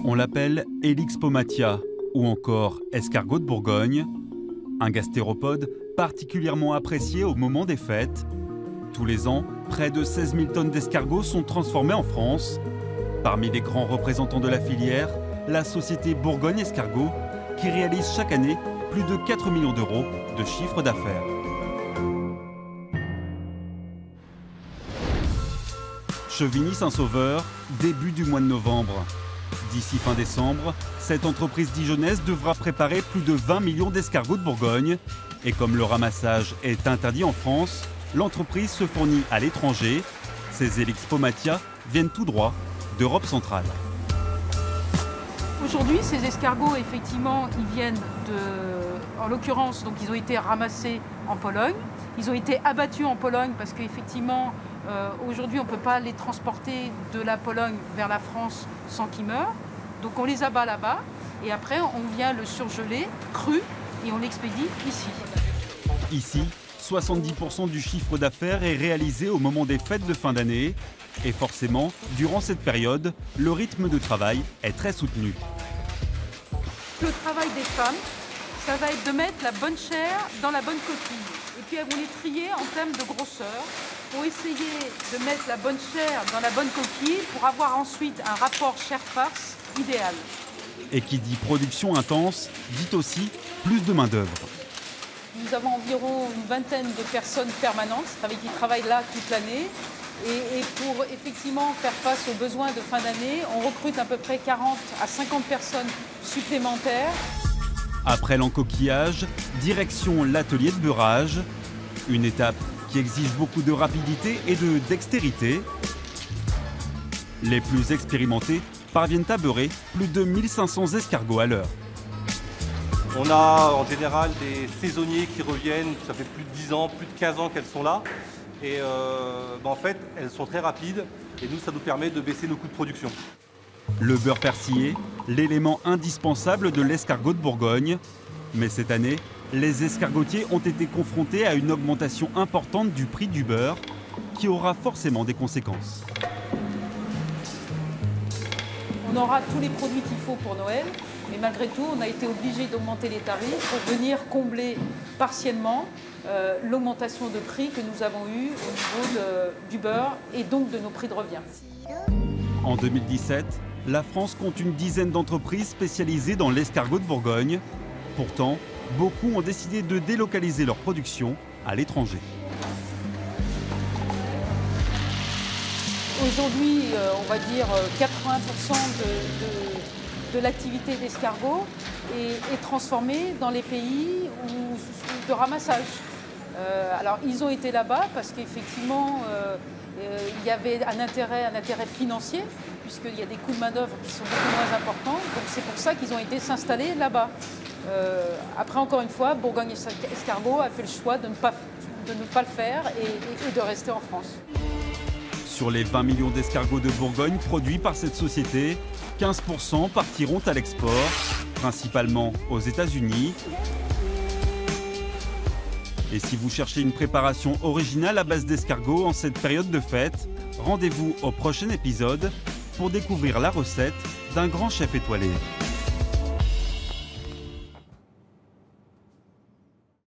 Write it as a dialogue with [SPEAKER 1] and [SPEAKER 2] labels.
[SPEAKER 1] On l'appelle Helix pomatia ou encore escargot de Bourgogne, un gastéropode particulièrement apprécié au moment des fêtes. Tous les ans, près de 16 000 tonnes d'escargots sont transformées en France. Parmi les grands représentants de la filière, la société Bourgogne Escargot, qui réalise chaque année plus de 4 millions d'euros de chiffre d'affaires. Chevigny-Saint-Sauveur, début du mois de novembre. D'ici fin décembre, cette entreprise dijonnaise devra préparer plus de 20 millions d'escargots de Bourgogne. Et comme le ramassage est interdit en France, l'entreprise se fournit à l'étranger. Ces Helix pomatia viennent tout droit d'Europe centrale.
[SPEAKER 2] Aujourd'hui, ces escargots, effectivement, ils viennent en l'occurrence, donc ils ont été ramassés en Pologne. Ils ont été abattus en Pologne parce qu'effectivement, aujourd'hui, on ne peut pas les transporter de la Pologne vers la France sans qu'ils meurent. Donc on les abat là-bas et après, on vient le surgeler cru et on l'expédie ici.
[SPEAKER 1] Ici, 70% du chiffre d'affaires est réalisé au moment des fêtes de fin d'année. Et forcément, durant cette période, le rythme de travail est très soutenu.
[SPEAKER 2] Le travail des femmes, ça va être de mettre la bonne chair dans la bonne coquille. Et puis elles vont les trier en termes de grosseur pour essayer de mettre la bonne chair dans la bonne coquille pour avoir ensuite un rapport chair-farce idéal.
[SPEAKER 1] Et qui dit production intense, dit aussi plus de main-d'œuvre.
[SPEAKER 2] Nous avons environ une vingtaine de personnes permanentes qui travaillent là toute l'année. Et pour effectivement faire face aux besoins de fin d'année, on recrute à peu près 40 à 50 personnes supplémentaires.
[SPEAKER 1] Après l'encoquillage, direction l'atelier de beurrage, une étape qui exige beaucoup de rapidité et de dextérité. Les plus expérimentés parviennent à beurrer plus de 1500 escargots à l'heure.
[SPEAKER 3] On a en général des saisonniers qui reviennent, ça fait plus de 10 ans, plus de 15 ans qu'elles sont là. Et en fait, elles sont très rapides et nous, ça nous permet de baisser nos coûts de production.
[SPEAKER 1] Le beurre persillé, l'élément indispensable de l'escargot de Bourgogne. Mais cette année, les escargotiers ont été confrontés à une augmentation importante du prix du beurre qui aura forcément des conséquences.
[SPEAKER 2] On aura tous les produits qu'il faut pour Noël, mais malgré tout, on a été obligé d'augmenter les tarifs pour venir combler partiellement l'augmentation de prix que nous avons eue au niveau du beurre et donc de nos prix de revient.
[SPEAKER 1] En 2017, la France compte une dizaine d'entreprises spécialisées dans l'escargot de Bourgogne. Pourtant, beaucoup ont décidé de délocaliser leur production à l'étranger.
[SPEAKER 2] Aujourd'hui, on va dire 80% de l'activité d'escargot est transformée dans les pays de ramassage. Alors, ils ont été là-bas parce qu'effectivement, il y avait un intérêt financier, puisqu'il y a des coûts de main-d'œuvre qui sont beaucoup moins importants. Donc, c'est pour ça qu'ils ont été s'installer là-bas. Après, encore une fois, Bourgogne Escargot a fait le choix de ne pas le faire et de rester en France.
[SPEAKER 1] Sur les 20 millions d'escargots de Bourgogne produits par cette société, 15% partiront à l'export, principalement aux États-Unis. Et si vous cherchez une préparation originale à base d'escargots en cette période de fête, rendez-vous au prochain épisode pour découvrir la recette d'un grand chef étoilé.